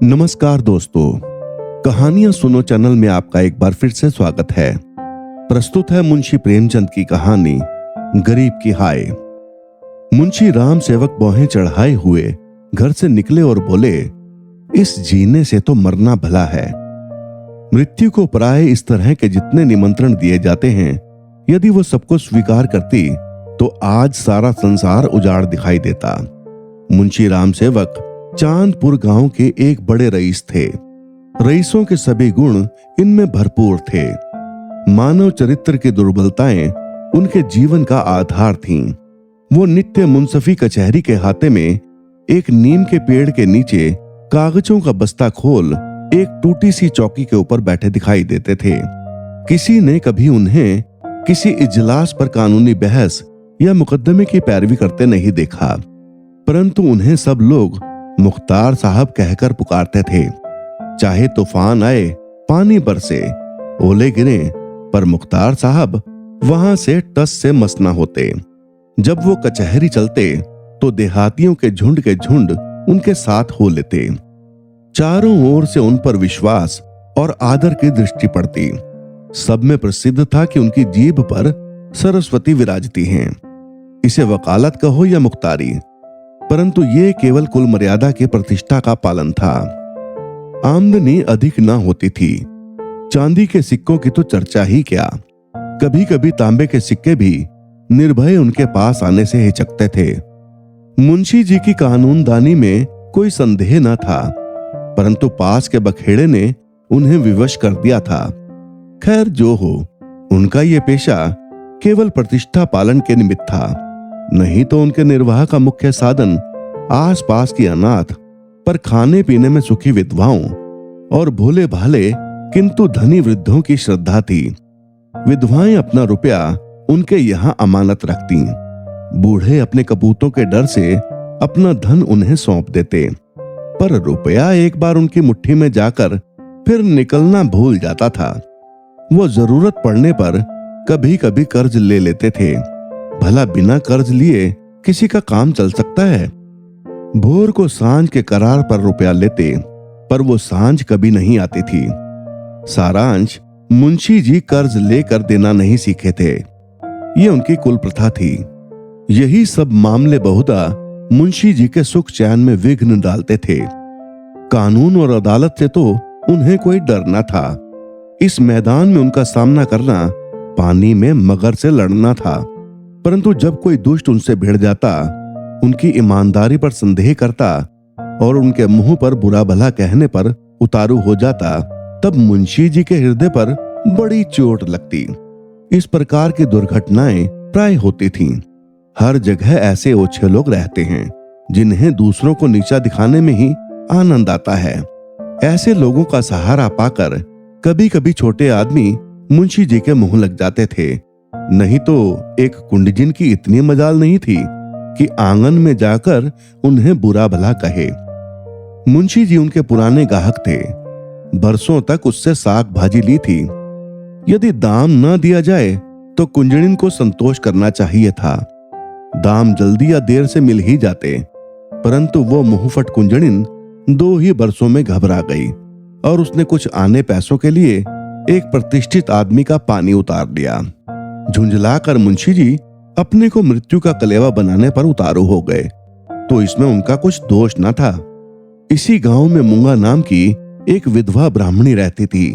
नमस्कार दोस्तों, कहानियां सुनो चैनल में आपका एक बार फिर से स्वागत है। प्रस्तुत है मुंशी प्रेमचंद की कहानी गरीब की हाय। मुंशी राम सेवक बोहें चढ़ाए हुए घर से निकले और बोले, इस जीने से तो मरना भला है। मृत्यु को प्राय इस तरह के जितने निमंत्रण दिए जाते हैं, यदि वो सबको स्वीकार करती तो आज सारा संसार उजाड़ दिखाई देता। मुंशी राम सेवक चांदपुर गांव के एक बड़े रईस थे। रईसों के सभी गुण इनमें भरपूर थे। मानव चरित्र की दुर्बलताएं उनके जीवन का आधार थीं। वो नित्य मुंसफी कचहरी के हाथे में एक नीम के पेड़ के नीचे कागजों का बस्ता खोल एक टूटी सी चौकी के ऊपर बैठे दिखाई देते थे। किसी ने कभी उन्हें किसी इजलास पर कानूनी बहस या मुकदमे की पैरवी करते नहीं देखा, परंतु उन्हें सब लोग मुख्तार साहब कहकर पुकारते थे। चाहे तूफान आए, पानी बरसे, ओले गिरे, पर मुख्तार साहब वहां से टस से मस न होते। जब वो कचहरी चलते तो देहातियों के झुंड उनके साथ हो लेते। चारों ओर से उन पर विश्वास और आदर की दृष्टि पड़ती। सब में प्रसिद्ध था कि उनकी जीभ पर सरस्वती विराजती हैं। इसे वकालत कहो या मुख्तारी, परंतु ये केवल कुल मर्यादा की प्रतिष्ठा का पालन था। आमदनी अधिक ना होती थी। चांदी के सिक्कों की तो चर्चा ही क्या, कभी कभी तांबे के सिक्के भी निर्भय उनके पास आने से हिचकते थे। मुंशी जी की कानूनदानी में कोई संदेह न था, परंतु पास के बखेड़े ने उन्हें विवश कर दिया था। खैर जो हो, उनका ये पेशा केवल प्रतिष्ठा पालन के निमित्त था, नहीं तो उनके निर्वाह का मुख्य साधन आसपास की अनाथ पर खाने पीने में सुखी विधवाओं और भोले भाले किंतु धनी वृद्धों की श्रद्धा थी। विधवाएं अपना रुपया उनके यहां अमानत रखती। बूढ़े अपने कपूतों के डर से अपना धन उन्हें सौंप देते, पर रुपया एक बार उनकी मुट्ठी में जाकर फिर निकलना भूल जाता था। वो जरूरत पड़ने पर कभी कभी कर्ज ले लेते थे। भला बिना कर्ज लिए किसी का काम चल सकता है? भोर को सांझ के करार पर रुपया लेते, पर वो सांझ कभी नहीं आती थी। सारांश, मुंशी जी कर्ज लेकर देना नहीं सीखे थे। ये उनकी कुल प्रथा थी। यही सब मामले बहुधा मुंशी जी के सुख चैन में विघ्न डालते थे। कानून और अदालत से तो उन्हें कोई डर न था। इस मैदान में उनका सामना करना पानी में मगर से लड़ना था। परंतु जब कोई दुष्ट उनसे भिड़ जाता, उनकी ईमानदारी पर संदेह करता और उनके मुंह पर बुरा भला कहने पर उतारू हो जाता, तब मुंशी जी के हृदय पर बड़ी चोट लगती। इस प्रकार की दुर्घटनाएं प्राय होती थीं। हर जगह ऐसे ओछे लोग रहते हैं जिन्हें दूसरों को नीचा दिखाने में ही आनंद आता है। ऐसे लोगों का सहारा पाकर कभी कभी छोटे आदमी मुंशी जी के मुंह लग जाते थे। नहीं तो एक कुंडजिन की इतनी मजाल नहीं थी कि आंगन में जाकर उन्हें बुरा भला कहे। मुंशी जी उनके पुराने गाहक थे। बरसों तक उससे साग भाजी ली थी। यदि दाम न दिया जाए तो कुंजड़िन को संतोष करना चाहिए था। दाम जल्दी या देर से मिल ही जाते, परंतु वो मुंहफट कुंजड़िन 2 ही बरसों में घबरा गई और उसने कुछ आने पैसों के लिए एक प्रतिष्ठित आदमी का पानी उतार लिया। झुंझलाकर मुंशी जी अपने को मृत्यु का कलेवा बनाने पर उतारू हो गए, तो इसमें उनका कुछ दोष न था। इसी गांव में मूंगा नाम की एक विधवा ब्राह्मणी रहती थी।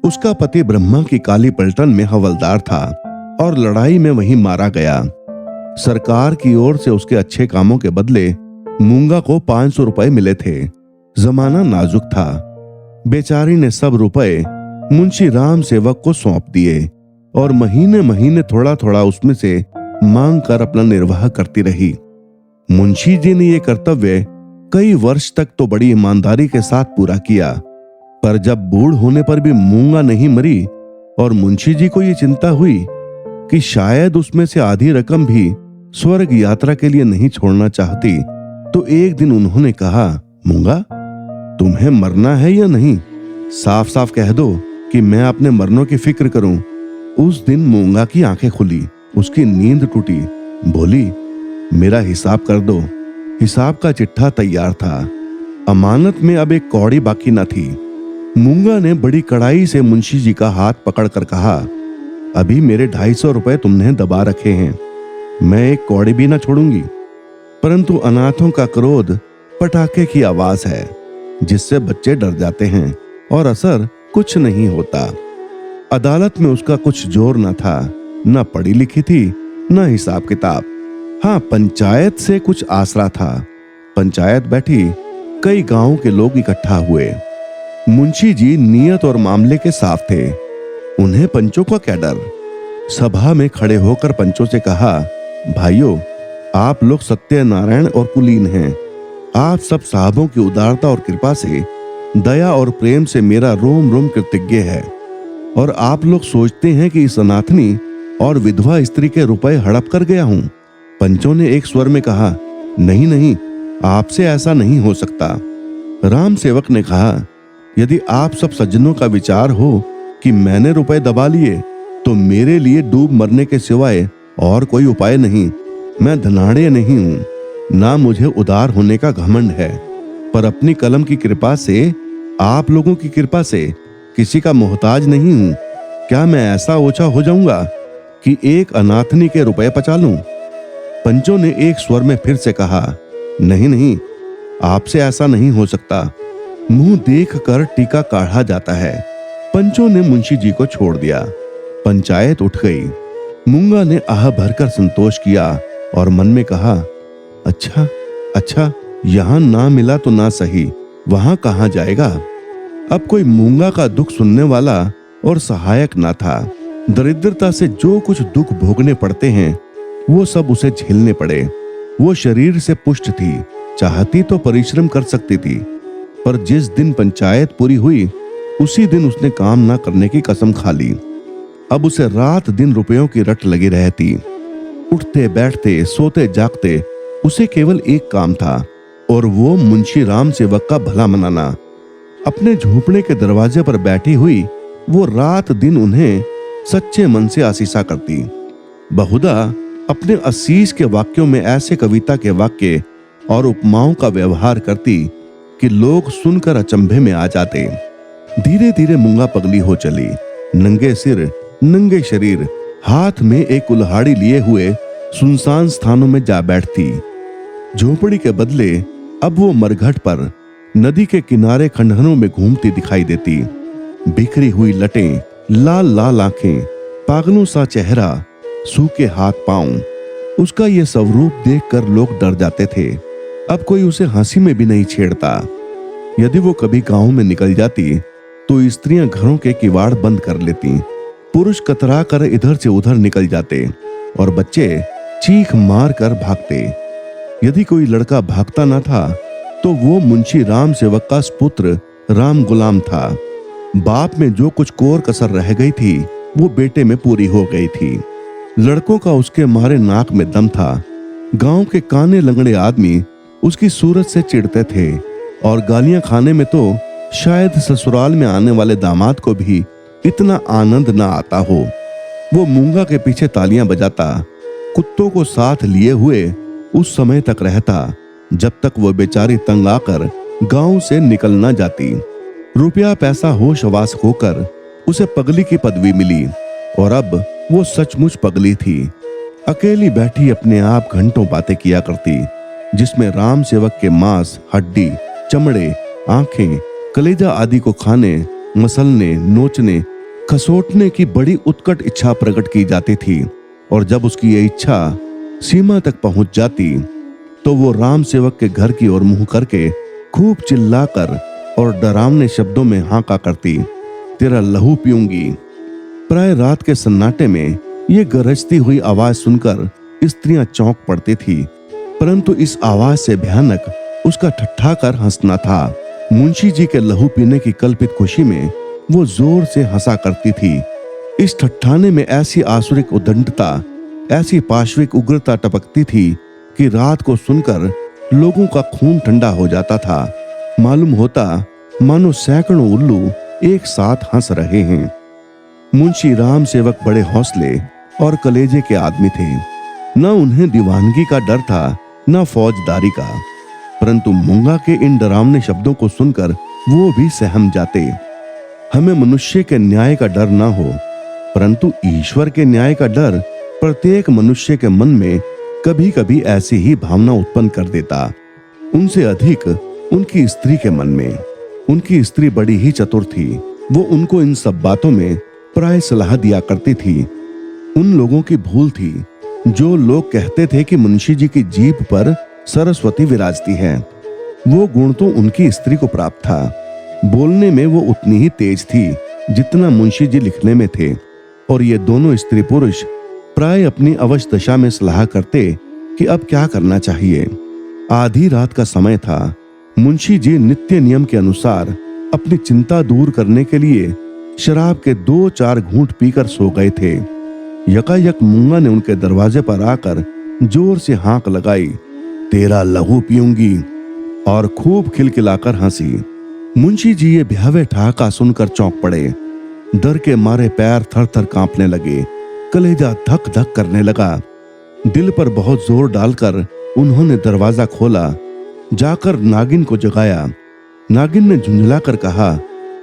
उसका पति ब्रह्मा की काली पलटन में हवलदार था और लड़ाई में वहीं मारा गया। सरकार की ओर से उसके अच्छे कामों के बदले मूंगा को 500 रुपए मिले थे। जमाना नाजुक था। बेचारी ने सब रुपए मुंशी राम सेवक को सौंप दिए और महीने महीने थोड़ा थोड़ा उसमें से मांग कर अपना निर्वाह करती रही। मुंशी जी ने यह कर्तव्य कई वर्ष तक तो बड़ी ईमानदारी के साथ पूरा किया, पर जब बूढ़ होने पर भी मूंगा नहीं मरी और मुंशी जी को यह चिंता हुई कि शायद उसमें से आधी रकम भी स्वर्ग यात्रा के लिए नहीं छोड़ना चाहती, तो एक दिन उन्होंने कहा, मूंगा, तुम्हें मरना है या नहीं? साफ साफ कह दो कि मैं अपने मरनों की फिक्र करूं। उस दिन मूंगा की आंखें खुली, उसकी नींद टूटी। बोली, मेरा हिसाब कर दो। हिसाब का चिट्ठा तैयार था। अमानत में अब एक कौड़ी बाकी न थी। मूंगा ने बड़ी कड़ाई से मुंशी जी का हाथ पकड़कर कहा, अभी मेरे 250 रुपए तुमने दबा रखे हैं, मैं एक कौड़ी भी ना छोड़ूंगी। परंतु अनाथों का क्रोध पटाखे की आवाज है, जिससे बच्चे डर जाते हैं और असर कुछ नहीं होता। अदालत में उसका कुछ जोर न था, न पढ़ी लिखी थी, न हिसाब किताब। हाँ, पंचायत से कुछ आसरा था। पंचायत बैठी, कई गांव के लोग इकट्ठा हुए। मुंशी जी नियत और मामले के साफ थे, उन्हें पंचों का क्या डर। सभा में खड़े होकर पंचों से कहा, भाइयों, आप लोग सत्यनारायण और कुलीन हैं। आप सब साहबों की उदारता और कृपा से, दया और प्रेम से मेरा रोम रोम कृतज्ञ है। और आप लोग सोचते हैं कि इस अनाथनी और विधवा स्त्री के रुपए हड़प कर गया हूं। पंचों ने एक स्वर में कहा, नहीं नहीं, आपसे ऐसा नहीं हो सकता। राम सेवक ने कहा, यदि आप सब सज्जनों का विचार हो कि मैंने रुपए दबा लिए, तो मेरे लिए डूब मरने के सिवाय और कोई उपाय नहीं। मैं धनाढ़ नहीं हूं, ना मुझे उदार होने का घमंड है, पर अपनी कलम की कृपा से, आप लोगों की कृपा से किसी का मोहताज नहीं हूं। क्या मैं ऐसा ओछा हो जाऊंगा कि एक अनाथनी के रुपए पचा लूं? पंचों ने एक स्वर में फिर से कहा, नहीं नहीं, आपसे ऐसा नहीं हो सकता। मुंह देखकर टीका काढ़ा जाता है। पंचों ने मुंशी जी को छोड़ दिया। पंचायत उठ गई। मूंगा ने आह भरकर संतोष किया और मन में कहा, अच्छा अच्छा, यहां ना मिला तो ना सही, वहां कहां जाएगा। अब कोई मूंगा का दुख सुनने वाला और सहायक ना था। दरिद्रता से जो कुछ दुख भोगने पड़ते हैं, वो सब उसे झेलने पड़े। वो शरीर से पुष्ट थी, चाहती तो परिश्रम कर सकती थी, पर जिस दिन पंचायत पूरी हुई, उसी दिन उसने काम ना करने की कसम खा ली। अब उसे रात दिन रुपयों की रट लगी रहती। उठते बैठते सोते जागते उसे केवल एक काम था, और वो मुंशी राम सेवक का भला मनाना। अपने झोपड़े के दरवाजे पर बैठी हुई वो रात दिन उन्हें सच्चे मन से आशीषा करती। बहुधा अपने असीस के वाक्यों में ऐसे कविता के वाक्य और उपमाओं का व्यवहार करती कि लोग सुनकर अचंभे में आ जाते। धीरे धीरे मूंगा पगली हो चली। नंगे सिर, नंगे शरीर, हाथ में एक कुल्हाड़ी लिए हुए सुनसान स्थानों में जा बैठती। झोपड़ी के बदले अब वो मरघट पर नदी के किनारे खंडहरों में घूमती दिखाई देती। बिखरी हुई लटें, लाल लाल आंखें, पागलों सा चेहरा, सूखे हाथ पांव। उसका ये स्वरूप देखकर लोग डर जाते थे। अब कोई उसे हंसी में भी नहीं छेड़ता। यदि वो कभी गांव में निकल जाती तो स्त्रियां घरों के किवाड़ बंद कर लेती, पुरुष कतरा कर इधर से उधर निकल जाते और बच्चे चीख मार कर भागते। यदि कोई लड़का भागता न था तो वो मुंशी राम सेवक का पुत्र राम गुलाम था। बाप में जो कुछ कोर कसर रह गई थी, वो बेटे में पूरी हो गई थी। लड़कों का उसके मारे नाक में दम था। गांव के काने लंगड़े आदमी उसकी सूरत से चिढ़ते थे और गालियां खाने में तो शायद ससुराल में आने वाले दामाद को भी इतना आनंद ना आता हो। वो मूंगा के पीछे तालियां बजाता, कुत्तों को साथ लिए हुए उस समय तक रहता जब तक वो बेचारी तंग आकर गांव से निकल ना जाती। रुपया पैसा होश हवास होकर उसे पगली की पदवी मिली और अब वो सचमुच पगली थी। अकेली बैठी अपने आप घंटों बातें किया करती, जिसमें राम सेवक के मांस, हड्डी, चमड़े, आंखें, कलेजा आदि को खाने, मसलने, नोचने, खसोटने की बड़ी उत्कट इच्छा प्रकट की जाती थी। और जब उसकी ये इच्छा सीमा तक पहुंच जाती तो वो राम सेवक के घर की ओर मुंह करके खूब चिल्लाकर और डरावने शब्दों में हांका करती, तेरा लहू पीऊंगी। प्राय रात के सन्नाटे में ये गरजती हुई आवाज सुनकर स्त्रियां चौंक पड़ती थी, परंतु इस आवाज से भयानक उसका ठट्ठा कर हंसना था। मुंशी जी के लहू पीने की कल्पित खुशी में वो जोर से हंसा करती थी। इस ठट्ठाने में ऐसी आसुरिक उद्दंडता, ऐसी पाशविक उग्रता टपकती थी कि रात को सुनकर लोगों का खून ठंडा हो जाता था। मालूम होता मानो सैकड़ों उल्लू एक साथ हंस रहे हैं। मुंशी राम सेवक बड़े हौसले और कलेजे के आदमी थे। न उन्हें दीवानगी का डर था, न फौजदारी का, परंतु मूंगा के इन डरावने शब्दों को सुनकर वो भी सहम जाते। हमें मनुष्य के न्याय का डर ना हो, परंतु ईश्वर के न्याय का डर प्रत्येक मनुष्य के मन में कभी कभी ऐसी ही भावना उत्पन्न कर देता। उनसे अधिक उनकी स्त्री के मन में। उनकी स्त्री बड़ी ही चतुर थी। वो उनको इन सब बातों में प्राय सलाह दिया करती थी। उन लोगों की भूल थी जो लोग कहते थे कि मुंशी जी की जीभ पर सरस्वती विराजती है। वो गुण तो उनकी स्त्री को प्राप्त था। बोलने में वो उतनी ही तेज थी जितना मुंशी जी लिखने में थे, और ये दोनों स्त्री पुरुष प्राय अपनी अवश्य दशा में सलाह करते कि अब क्या करना चाहिए। आधी रात का समय था। मुंशी जी नित्य नियम के अनुसार अपनी चिंता दूर करने के लिए शराब के 2-4 घूंट पीकर सो गए थे। यकायक मूंगा ने उनके दरवाजे पर आकर जोर से हाँक लगाई, तेरा लहू पीऊंगी, और खूब खिलखिलाकर हंसी। मुंशी जी ये भयावह ठहाका सुनकर चौंक पड़े। डर के मारे पैर थर थर कांपने लगे, कलेजा धक धक करने लगा। दिल पर बहुत जोर डालकर उन्होंने दरवाजा खोला, जाकर नागिन को जगाया। नागिन ने झुंझलाकर कहा,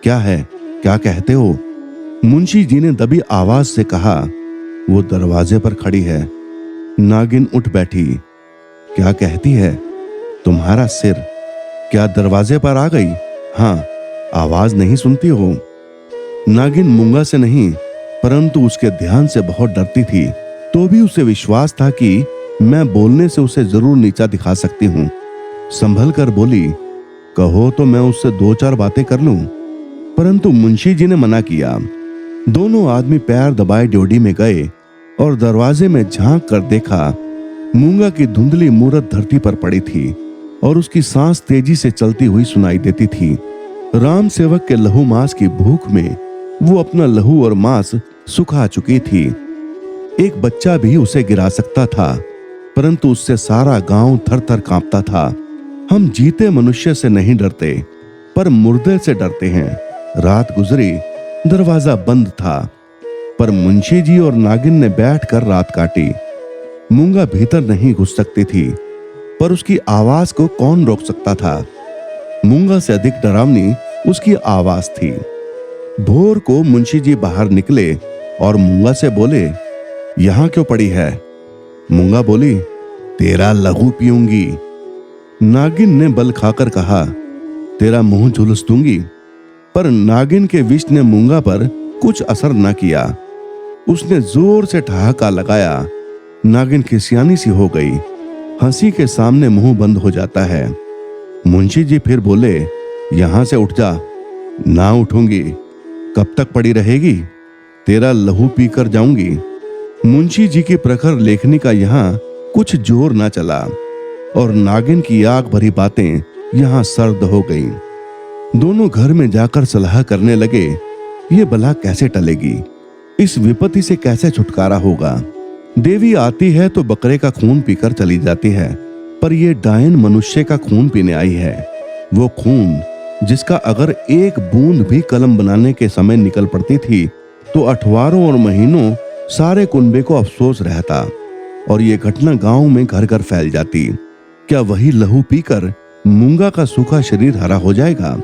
क्या है, क्या कहते हो? मुंशी जी ने दबी आवाज से कहा, वो दरवाजे पर खड़ी है। नागिन उठ बैठी। क्या कहती है? तुम्हारा सिर। क्या दरवाजे पर आ गई? हाँ, आवाज नहीं सुनती हो? नागिन मूंगा से नहीं परंतु उसके ध्यान से बहुत डरती थी, तो भी उसे विश्वास था कि मैं बोलने से उसे जरूर नीचा दिखा सकती हूँ। संभल कर बोली, कहो तो मैं उससे 2-4 बातें कर लूं। परंतु मुंशी जी ने मना किया। दोनों आदमी पैर दबाए ड्योढ़ी में गए और दरवाजे में झांक कर देखा। मूंगा की धुंधली मूरत धरती पर पड़ी थी और उसकी सांस तेजी से चलती हुई सुनाई देती थी। राम सेवक के लहू मांस की भूख में वो अपना लहू और मांस सुखा चुकी थी। एक बच्चा भी उसे गिरा सकता था, परंतु उससे सारा गांव थर थर कांपता था। हम जीते मनुष्य से नहीं डरते, पर मुर्दे से डरते हैं। रात गुजरी, दरवाजा बंद था, पर मुंशी जी और नागिन ने बैठकर रात काटी। मूंगा भीतर नहीं घुस सकती थी, पर उसकी आवाज को कौन रोक सकता था? मूंगा से अधिक डरावनी उसकी आवाज थी। भोर को मुंशी जी बाहर निकले और मूंगा से बोले, यहां क्यों पड़ी है? मूंगा बोली, तेरा लहू पीऊंगी। नागिन ने बल खाकर कहा, तेरा मुंह झुलस दूंगी। पर नागिन के विष ने मूंगा पर कुछ असर न किया। उसने जोर से ठहाका लगाया। नागिन खिसियानी सी हो गई। हंसी के सामने मुंह बंद हो जाता है। मुंशी जी फिर बोले, यहां से उठ जा। ना उठूंगी। कब तक पड़ी रहेगी? तेरा लहू पीकर जाऊंगी। मुंशी जी की प्रखर लेखनी का यहां कुछ जोर ना चला और नागिन की आग भरी बातें यहां सर्द हो गईं। दोनों घर में जाकर सलाह करने लगे, ये बला कैसे टलेगी? इस विपत्ति से कैसे छुटकारा होगा? देवी आती है तो बकरे का खून पीकर चली जाती है, पर यह डायन मनुष्य का खून पीने आई है। वो खून जिसका अगर एक बूंद भी कलम बनाने के समय निकल पड़ती थी तो अठवारों और महीनों सारे कुनबे को अफसोस रहता और ये घटना गांव में घर घर फैल जाती। क्या वही लहू पीकर मूंगा का सूखा शरीर हरा हो जाएगा?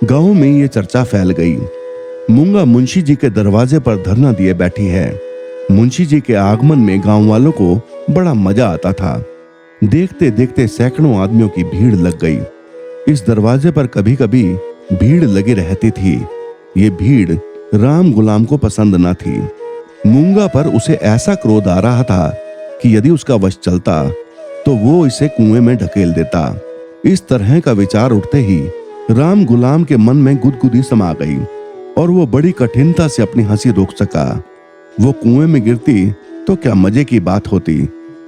गांव में ये चर्चा फैल गई। मूंगा मुंशी जी के दरवाजे पर धरना दिए बैठी है। मुंशी जी के आगमन में गांव वालों को बड़ा मजा आता था। देखते देखते सैकड़ों आदमियों की भीड़ लग गई। इस दरवाजे पर कभी कभी भीड़ लगी रहती थी। ये भीड़ राम गुलाम को पसंद न थी। मूंगा पर उसे ऐसा क्रोध आ रहा था कि यदि उसका वश चलता तो वो इसे कुएं में ढकेल देता। इस तरह का विचार उठते ही राम गुलाम के मन में गुदगुदी समा गई और वो बड़ी कठिनता से अपनी हंसी रोक सका। वो कुएं में गिरती तो क्या मजे की बात होती,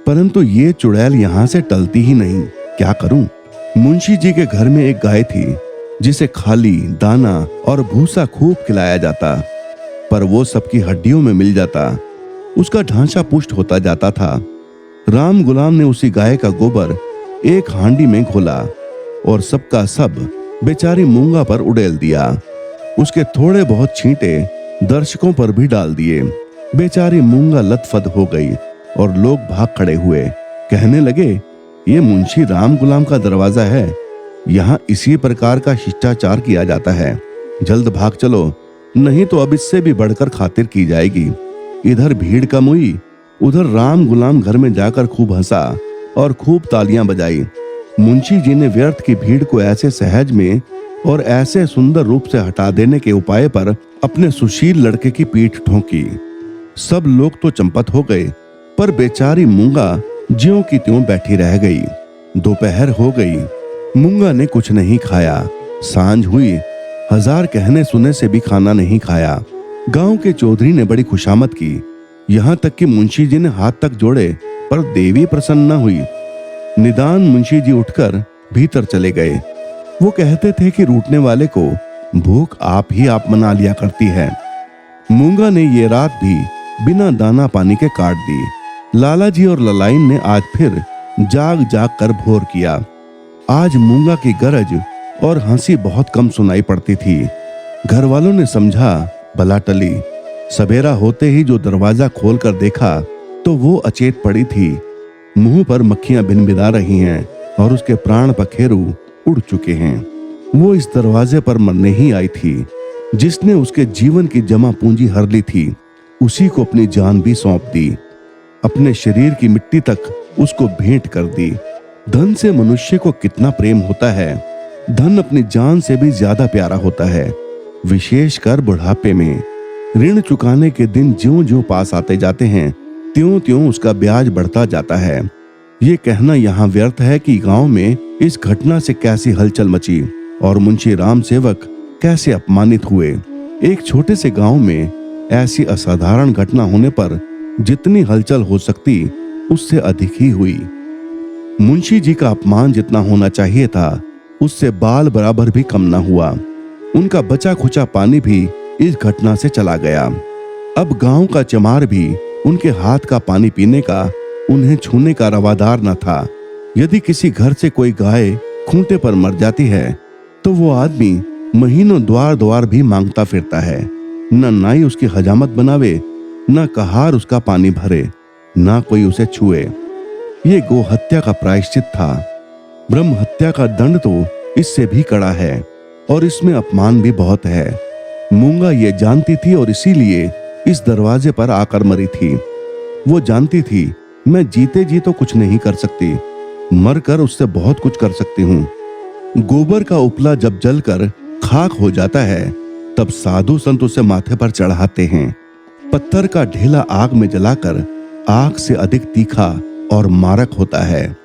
परंतु ये चुड़ैल यहां से टलती ही नहीं। क्या करूं? मुंशी जी के घर में एक गाय थी जिसे खाली दाना और भूसा खूब खिलाया जाता, पर वो सबकी हड्डियों में मिल जाता। उसका ढांचा पुष्ट होता जाता था। राम गुलाम ने उसी गाय का गोबर एक हांडी में घोला और सबका सब बेचारी मूंगा पर उड़ेल दिया। उसके थोड़े बहुत छींटे दर्शकों पर भी डाल दिए। बेचारी मूंगा लथपथ हो गई और लोग भाग खड़े हुए। कहने लगे, ये मुंशी राम गुलाम का दरवाजा है, यहाँ इसी प्रकार का शिष्टाचार किया जाता है। जल्द भाग चलो, नहीं तो अब इससे भी बढ़कर खातिर की जाएगी। इधर भीड़ कम हुई, उधर राम गुलाम घर में जाकर खूब हंसा और खूब तालियां बजाई। मुंशी जी ने व्यर्थ की भीड़ को ऐसे सहज में और ऐसे सुंदर रूप से हटा देने के उपाय पर अपने सुशील लड़के की पीठ ठोंकी। सब लोग तो चंपत हो गए, पर बेचारी मूंगा ज्यों की त्यों बैठी रह गई। दोपहर हो गई, मूंगा ने कुछ नहीं खाया। सांझ हुई, हजार कहने सुने से भी खाना नहीं खाया। गांव के चौधरी ने बड़ी खुशामद की, यहाँ तक कि मुंशी जी ने हाथ तक जोड़े, पर देवी प्रसन्न न हुई। निदान मुंशी जी उठकर भीतर चले गए। वो कहते थे कि रूठने वाले को भूख आप मना लिया करती है। मूंगा ने ये रात भी बिना दाना पानी के काट दी। लाला जी और ललाइन ने आज फिर जाग जाग कर भोर किया। आज मूंगा की गरज और हंसी बहुत कम सुनाई पड़ती थी। घर वालों ने समझा बला टली। सवेरा होते ही जो दरवाजा खोलकर देखा तो वो अचेत पड़ी थी। मुंह पर मक्खियां भिनभिना रही हैं और उसके प्राण पखेरु उड़ चुके हैं। वो इस दरवाजे पर मरने ही आई थी। जिसने उसके जीवन की जमा पूंजी हर ली थी, उसी को अपनी जान भी सौंप दी। अपने शरीर की मिट्टी तक उसको भेंट कर दी। धन से मनुष्य को कितना प्रेम होता है। धन अपनी जान से भी ज्यादा प्यारा होता है, विशेषकर बुढ़ापे में। ऋण चुकाने के दिन ज्यों-ज्यों पास आते जाते हैं, त्यों-त्यों उसका ब्याज बढ़ता जाता है। ये कहना यहाँ व्यर्थ है कि गांव में इस घटना से कैसी हलचल मची और मुंशी राम सेवक कैसे अपमानित हुए। एक छोटे से गांव में ऐसी असाधारण घटना होने पर जितनी हलचल हो सकती, उससे अधिक ही हुई। मुंशी जी का अपमान जितना होना चाहिए था, उससे बाल बराबर भी कम न हुआ। उनका बचा खुचा पानी भी इस घटना से चला गया। अब गांव का चमार भी उनके हाथ का पानी पीने का, उन्हें छूने का रवादार न था। यदि किसी घर से कोई गाय खूंटे पर मर जाती है तो वो आदमी महीनों द्वार द्वार भी मांगता फिरता है। न नाई उसकी हजामत बनावे, न कहार उसका पानी भरे, न कोई उसे छुए। ये गो हत्या का प्रायश्चित था। ब्रह्म हत्या का दंड तो इससे भी कड़ा है और इसमें अपमान भी बहुत है। मूंगा ये जानती थी और इसीलिए इस दरवाजे पर आकर मरी थी। वो जानती थी मैं जीते जी तो कुछ नहीं कर सकती, मरकर उससे बहुत कुछ कर सकती हूँ। गोबर का उपला जब जलकर खाक हो जाता है, तब साधु संत उसे माथे पर चढ़ाते हैं। पत्थर का ढेला आग में जलाकर आग से अधिक तीखा और मारक होता है।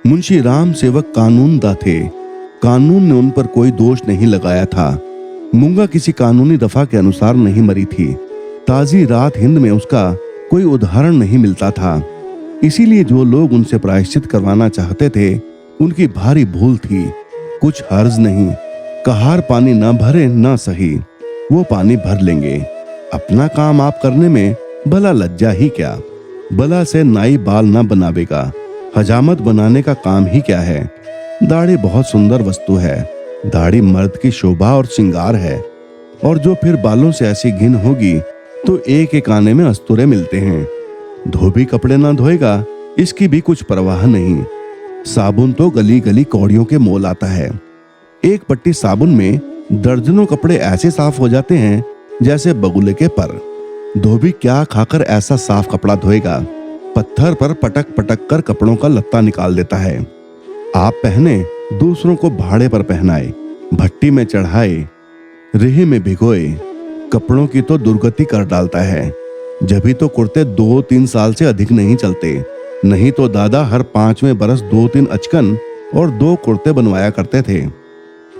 मुंशी राम सेवक कानूनदा थे। कानून ने उन पर कोई दोष नहीं लगाया था। मूंगा किसी कानूनी दफा के अनुसार नहीं मरी थी। ताजी रात हिंद में उसका कोई उदाहरण नहीं मिलता था। इसीलिए जो लोग उनसे प्रायश्चित करवाना चाहते थे, उनकी भारी भूल थी। कुछ हर्ज नहीं, कहार पानी न भरे न सही, वो पानी भर लेंगे। अपना काम आप करने में भला लज्जा ही क्या। बला से नाई बाल न बनावेगा, हजामत बनाने का काम ही क्या है। दाढ़ी बहुत सुंदर वस्तु है। दाढ़ी मर्द की शोभा और श्रृंगार है, और जो फिर बालों से ऐसी घिन होगी तो एक एक आने में अस्तूरे मिलते हैं। धोबी कपड़े ना धोएगा, इसकी भी कुछ परवाह नहीं। साबुन तो गली गली कौड़ियों के मोल आता है। एक पट्टी साबुन में दर्जनों कपड़े ऐसे साफ हो जाते हैं जैसे बगुले के पर। धोबी क्या खाकर ऐसा साफ कपड़ा धोएगा। पत्थर पर पटक पटक कर कपड़ों का लत्ता निकाल देता है। आप पहने, दूसरों को भाड़े पर पहनाए, भट्टी में चढ़ाए, रेह में भिगोए, कपड़ों की तो दुर्गति कर डालता है। जभी तो कुर्ते 2-3 साल से अधिक नहीं चलते, नहीं तो दादा हर 5वें बरस 2-3 अचकन और 2 कुर्ते बनवाया करते थे।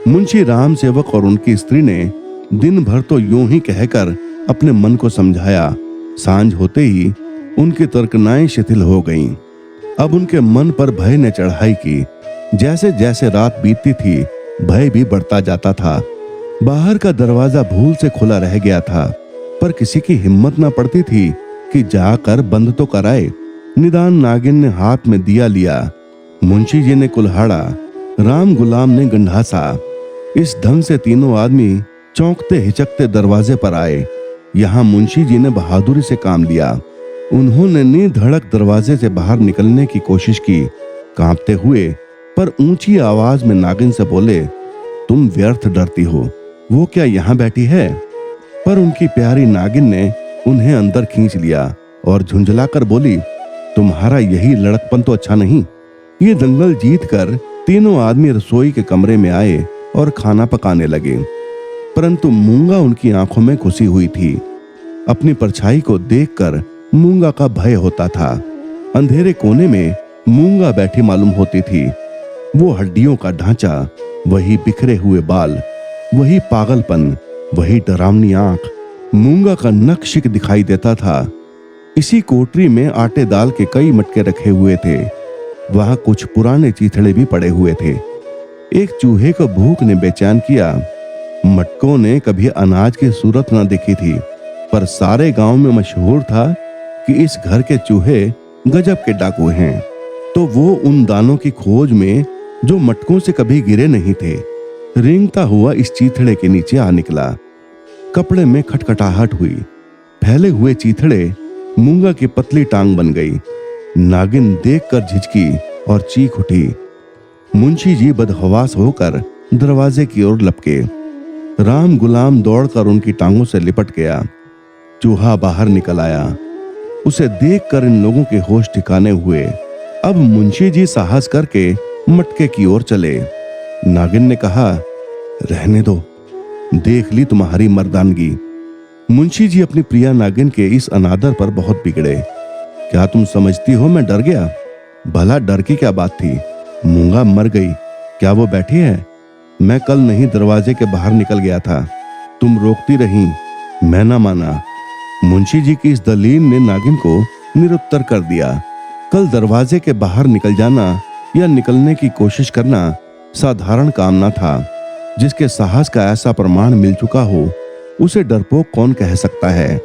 मुंशी राम सेवक और उनकी स्त्री ने दिन भर तो यूं ही कहकर अपने मन को समझाया। सांझ होते ही उनकी तर्कनाएं शिथिल हो गईं। अब उनके मन पर भय ने चढ़ाई की। जैसे जैसे रात बीतती थी, भय भी बढ़ता जाता था। बाहर का दरवाजा भूल से खुला रह गया था, पर किसी की हिम्मत न पड़ती थी कि जाकर बंद तो कराए। निदान नागिन ने हाथ में दिया लिया, मुंशी जी ने कुल्हाड़ा, राम गुलाम ने गंढासा। इस ढंग से तीनों आदमी चौंकते हिचकते दरवाजे पर आए। यहाँ मुंशी जी ने बहादुरी से काम लिया। उन्होंने नी धड़क दरवाजे से बाहर निकलने की कोशिश की, कांपते हुए पर ऊंची आवाज में नागिन से बोले, तुम व्यर्थ डरती हो, वो क्या यहाँ बैठी है? पर उनकी प्यारी नागिन ने उन्हें अंदर खींच लिया और झुंझलाकर बोली, तुम्हारा यही लड़कपन तो अच्छा नहीं। ये दंगल जीतकर तीनों आदमी रसोई के कमरे में आए और खाना पकाने लगे, परंतु मूंगा उनकी आंखों में घुसी हुई थी। अपनी परछाई को देखकर मूंगा का भय होता था। अंधेरे कोने में मूंगा बैठी मालूम होती थी। वो हड्डियों का ढांचा, वही बिखरे हुए बाल, वही पागलपन, वही डरावनी आंख मूंगा का नक्शिक दिखाई देता था। इसी कोठरी में आटे दाल के कई मटके रखे हुए थे। वहां कुछ पुराने चीथड़े भी पड़े हुए थे। एक चूहे को भूख ने बेचैन किया। मटकों ने कभी अनाज की सूरत न देखी थी, पर सारे गांव में मशहूर था कि इस घर के चूहे गजब के डाकू हैं। तो वो उन दानों की खोज में जो मटकों से कभी गिरे नहीं थे, रेंगता हुआ इस चीथड़े के नीचे आ निकला। कपड़े में खटखटाहट हुई। फैले हुए चीथड़े मूंगा की पतली टांग बन गई। नागिन देखकर झिझकी और चीख उठी। मुंशी जी बदहवास होकर दरवाजे की ओर लपके। राम गुलाम दौड़कर उनकी टांगों से लिपट गया। चूहा बाहर निकल आया। उसे देखकर इन लोगों के होश ठिकाने हुए। अब मुंशी जी साहस करके मटके की ओर चले। नागिन ने कहा, रहने दो, देख ली तुम्हारी मर्दानगी। मुंशी जी अपनी प्रिया नागिन के इस अनादर पर बहुत बिगड़े। क्या तुम समझती हो मैं डर गया? भला डर की क्या बात थी? मूंगा मर गई, क्या वो बैठी है? मैं कल नहीं दरवाजे के बाहर निकल गया था, तुम रोकती रही, मैं ना माना। मुंशी जी की इस दलील ने नागिन को निरुत्तर कर दिया। कल दरवाजे के बाहर निकल जाना या निकलने की कोशिश करना साधारण काम ना था। जिसके साहस का ऐसा प्रमाण मिल चुका हो, उसे डरपोक कौन कह सकता है?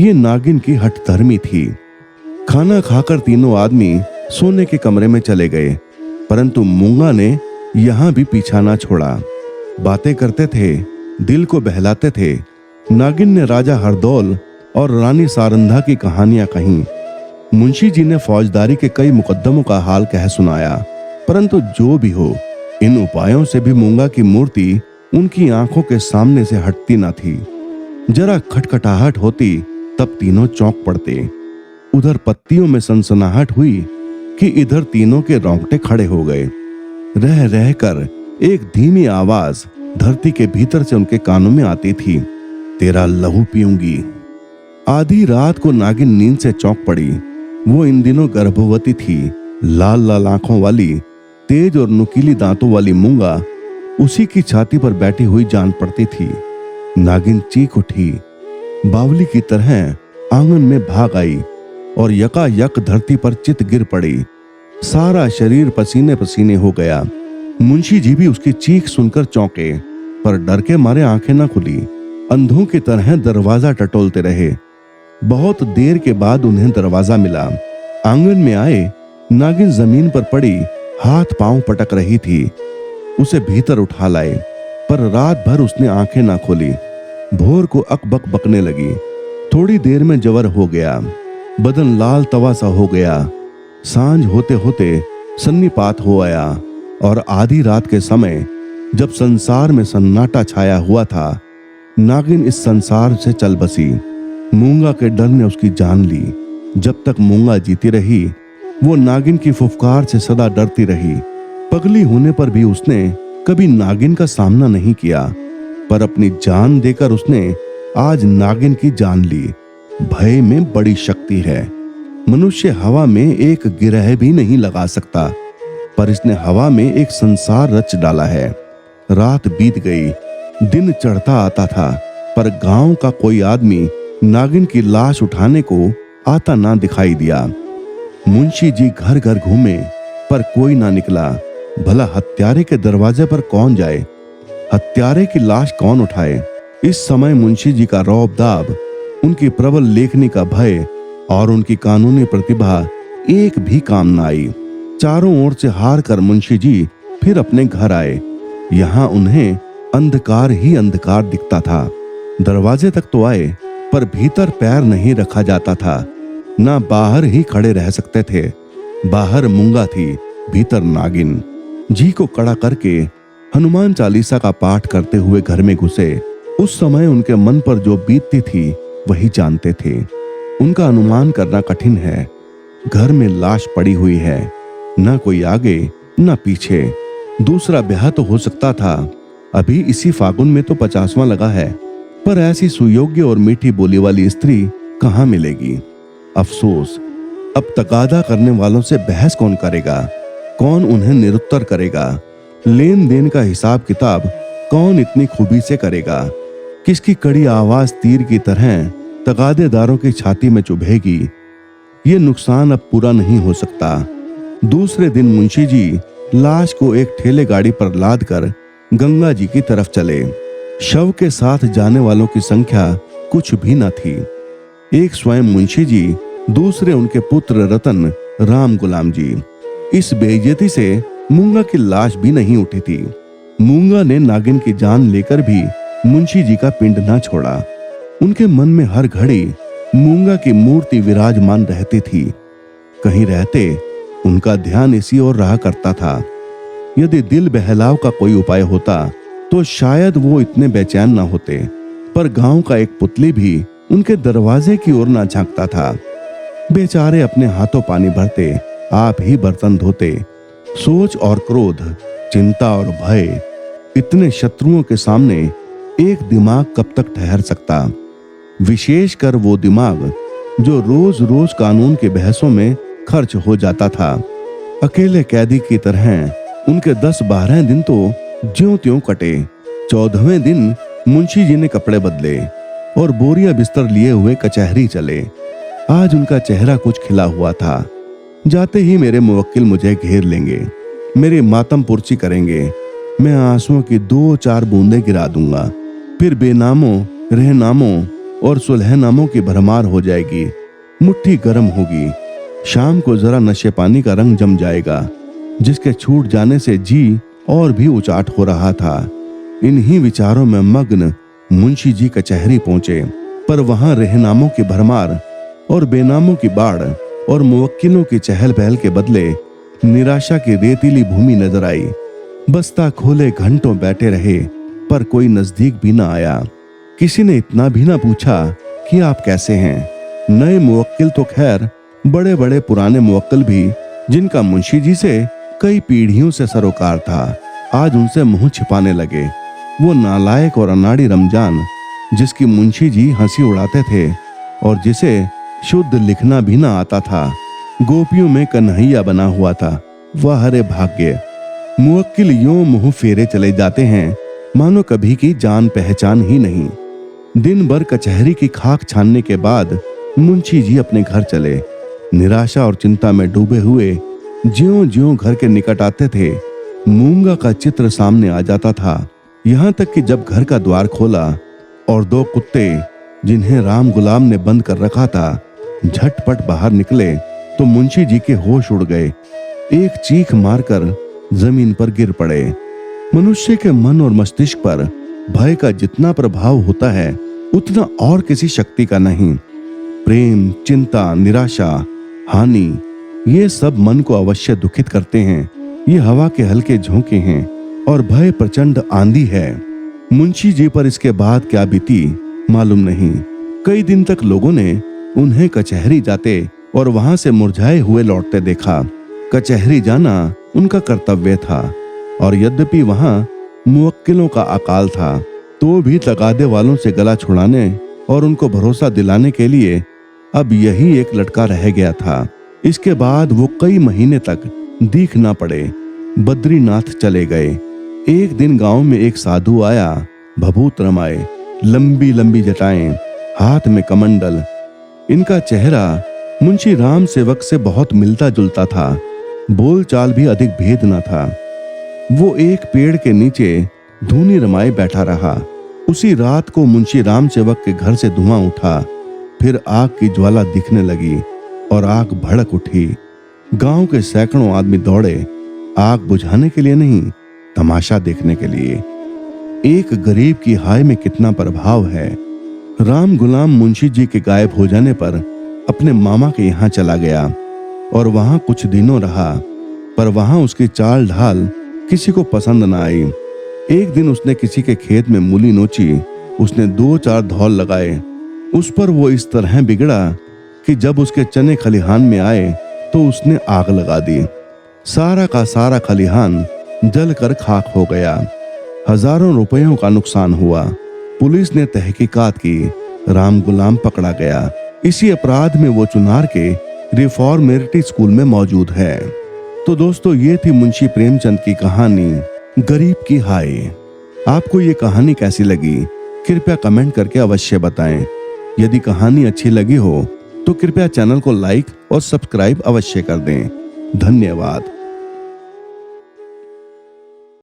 ये नागिन की हठधर्मी थी। खाना खाकर तीनों आदमी सोने के कमरे में चले गए, परंतु मूंगा ने यहां भी पीछा ना छोड़ा। बातें करते थे, दिल को बहलाते थे। नागिन ने राजा हरदौल और रानी सारंधा की कहानियां कहीं। मुंशी जी ने फौजदारी के कई मुकद्दमों का हाल कह सुनाया। परंतु जो भी हो, इन उपायों से भी मूंगा की मूर्ति उनकी आंखों के सामने से हटती ना थी। जरा खटखटाहट होती तब तीनों चौंक पड़ते। उधर पत्तियों में सनसनाहट हुई कि इधर तीनों के रोंगटे खड़े हो गए। रह रहकर एक धीमी आवाज धरती के भीतर से उनके कानों में आती थी, तेरा लहू पीऊंगी। आधी रात को नागिन नींद से चौंक पड़ी। वो इन दिनों गर्भवती थी। लाल लाल आंखों वाली, तेज और नुकीली दांतों वाली मूंगा उसी की छाती पर बैठी हुई जान पड़ती थी। नागिन चीख उठी, बावली की तरह आंगन में भाग आई और यकायक धरती पर चित गिर पड़ी। सारा शरीर पसीने पसीने हो गया। मुंशी जी भी उसकी चीख सुनकर चौंके, पर डर के मारे आंखें न खुली। अंधों की तरह दरवाजा टटोलते रहे। बहुत देर के बाद उन्हें दरवाजा मिला। आंगन में आए, नागिन जमीन पर पड़ी हाथ पांव पटक रही थी। उसे भीतर उठा लाए, पर रात भर उसने आंखें ना खोली। भोर को अकबक बकने लगी। थोड़ी देर में जवर हो गया, बदन लाल तवा सा हो गया। सांझ होते होते सन्निपात हो आया और आधी रात के समय जब संसार में सन्नाटा छाया हुआ था, नागिन इस संसार से चल बसी। मूंगा के डर ने उसकी जान ली। जब तक मूंगा जीती रही, वो नागिन की फुफकार से सदा डरती रही। पगली होने पर भी उसने कभी नागिन का सामना नहीं किया, पर अपनी जान देकर उसने आज नागिन की जान ली। भय में बड़ी शक्ति है। मनुष्य हवा में एक गिरह भी नहीं लगा सकता, पर इसने हवा में एक संसार रच डाला है। रात बीत गई, दिन चढ़ता आता था, पर गांव का कोई आदमी नागिन की लाश उठाने को आता ना दिखाई दिया। मुंशी जी घर घर घूमे, पर कोई ना निकला। भला हत्यारे के दरवाजे पर कौन जाए? हत्यारे की लाश कौन उठाए? इस समय मुंशी जी का रौब-दाब, उनकी प्रबल लेखनी का भय और उनकी कानूनी प्रतिभा एक भी काम न आई। चारों ओर से हार कर मुंशी जी फिर अपने घर आए। यहाँ उन्हें अंधकार ही अंधकार दिखता था। दरवाजे तक तो आए, पर भीतर पैर नहीं रखा जाता था। ना बाहर ही खड़े रह सकते थे। बाहर मूंगा थी, भीतर नागिन जी को कड़ा करके हनुमान चालीसा का पाठ करते हुए घर में घुसे। उस समय उनके मन पर जो बीतती थी वही जानते थे। उनका अनुमान करना कठिन है। घर में लाश पड़ी हुई है, न कोई आगे न पीछे। दूसरा ब्याह तो हो सकता था, अभी इसी फागुन में तो 50वां लगा है, पर ऐसी सुयोग्य और मीठी बोली वाली स्त्री कहां मिलेगी। अफसोस, अब तगादा करने वालों से बहस कौन करेगा, कौन उन्हें निरुत्तर करेगा, लेन देन का हिसाब किताब कौन इतनी खूबी से करेगा, किसकी कड़ी आवाज तीर की तरह तगादेदारों की छाती में चुभेगी। ये नुकसान अब पूरा नहीं हो सकता। दूसरे दिन मुंशी जी लाश को एक ठेले गाड़ी पर लाद कर गंगा जी की तरफ चले। शव के साथ जाने वालों की संख्या कुछ भी न थी। एक स्वयं मुंशी जी, दूसरे उनके पुत्र रतन राम गुलाम जी। इस बेइज्जती से मूंगा की लाश भी नहीं उठी थी। मूंगा ने नागिन की जान लेकर भी मुंशी जी का पिंड न छोड़ा। उनके मन में हर घड़ी मूंगा की मूर्ति विराजमान रहती थी। कहीं रहते उनका ध्यान इसी ओर रहा करता था। यदि दिल बहलाव का कोई उपाय होता तो शायद वो इतने बेचैन ना होते, पर गांव का एक पुतली भी उनके दरवाजे की ओर ना झांकता था। बेचारे अपने हाथों पानी भरते, आप ही बर्तन धोते। सोच और क्रोध, चिंता और भय, इतने शत्रुओं के सामने एक दिमाग कब तक ठहर सकता। विशेषकर वो दिमाग जो रोज रोज कानून के बहसों में खर्च हो जाता था। अकेले कैदी की तरह उनके 10-12 दिन तो ज्यों त्यों कटे। 14वें दिन मुंशी जी ने कपड़े बदले और बोरिया बिस्तर लिए हुए कचहरी चले। आज उनका चेहरा कुछ खिला हुआ था। जाते ही मेरे मुवक्किल मुझे घेर लेंगे, मेरी मातम पुरची करेंगे। मैं आंसुओं की 2-4 बूंदें गिरा दूंगा, फिर बेनामों, रहनामों और सुलहनामों की भरमार हो जाएगी। मुट्ठी गर्म होगी। शाम को जरा नशे पानी का रंग जम जाएगा, जिसके छूट जाने से जी और भी उचाट हो रहा था। इन्हीं विचारों में मग्न मुंशी जी कचहरी पहुंचे, पर वहां रहनामों की भरमार और बेनामों की बाढ़ और मुवक्किलों की चहल पहल के बदले निराशा की रेतीली भूमि नजर आई। बस्ता खोले घंटों बैठे रहे, पर कोई नजदीक भी ना आया। किसी ने इतना भी ना पूछा कि आप कैसे हैं। नए मुवक्किल तो खैर, बड़े बड़े पुराने मुवक्किल भी, जिनका मुंशी जी से कई पीढ़ियों से सरोकार था, आज उनसे मुंह छिपाने लगे। वो नालायक और अनाड़ी रमजान, जिसकी मुंशी जी हंसी उड़ाते थे और जिसे शुद्ध लिखना भी ना आता था, गोपियों में कन्हैया बना हुआ था। वह हरे भाग्य। मुवक्किल यूं मुंह फेरे चले जाते हैं मानो कभी की जान पहचान ही नहीं। दिन भर कचहरी की खाक छानने के बाद मुंशी जी अपने घर चले। निराशा और चिंता में डूबे हुए ज्यों-ज्यों घर के निकट आते थे, मूंगा का चित्र सामने आ जाता था। यहां तक कि जब घर का द्वार खोला और 2 कुत्ते, जिन्हें राम गुलाम ने बंद कर रखा था, झटपट बाहर निकले तो मुंशी जी के होश उड़ गए। एक चीख मारकर जमीन पर गिर पड़े। मनुष्य के मन और मस्तिष्क पर भय का जितना प्रभाव होता है, उतना और किसी शक्ति का नहीं। प्रेम, चिंता, निराशा, हानि, ये सब मन को अवश्य दुखित करते हैं। ये हवा के हल्के झोंके हैं और भय प्रचंड आंधी है। मुंशी जी पर इसके बाद क्या बीती मालूम नहीं। कई दिन तक लोगों ने उन्हें कचहरी जाते और वहां से मुरझाए हुए लौटते देखा। कचहरी जाना उनका कर्तव्य था, और यद्यपि वहां मुवक्किलों का अकाल था, तो भी तगादे वालों से गला छुड़ाने और उनको भरोसा दिलाने के लिए अब यही एक लटका रह गया था। इसके बाद वो कई महीने तक दिख ना पड़े। बद्रीनाथ चले गए। एक दिन गांव में एक साधु आया, भभूत रमाए, लंबी लंबी जटाएं, हाथ में कमंडल। इनका चेहरा मुंशी राम सेवक से बहुत मिलता जुलता था। बोलचाल भी अधिक भेद न था। वो एक पेड़ के नीचे धूनी रमाए बैठा रहा। उसी रात को मुंशी राम सेवक के घर से धुआं उठा, फिर आग की ज्वाला दिखने लगी और आग भड़क उठी। गांव के सैकड़ों आदमी दौड़े, आग बुझाने के लिए नहीं, तमाशा देखने के लिए। एक गरीब की हाय में कितना प्रभाव है। राम गुलाम मुंशी जी के गायब हो जाने पर अपने मामा के यहाँ चला गया और वहां कुछ दिनों रहा, पर वहां उसकी चाल ढाल किसी को पसंद न आई। एक दिन उसने किसी के खेत में मूली नोची। उसने 2-4 धौल लगाए। उस पर वो इस तरह बिगड़ा कि जब उसके चने खलिहान में आए तो उसने आग लगा दी। सारा का सारा खलिहान जलकर खाक हो गया। हजारों रुपयों का नुकसान हुआ। पुलिस ने तहकीकात की। राम गुलाम पकड़ा गया। इसी अपराध में वो चुनार के रिफॉर्मेटरी स्कूल में मौजूद है। तो दोस्तों, ये थी मुंशी प्रेमचंद की कहानी गरीब की हाय। आपको ये कहानी कैसी लगी कृपया कमेंट करके अवश्य बताएं। यदि कहानी अच्छी लगी हो तो कृपया चैनल को लाइक और सब्सक्राइब अवश्य कर दें। धन्यवाद।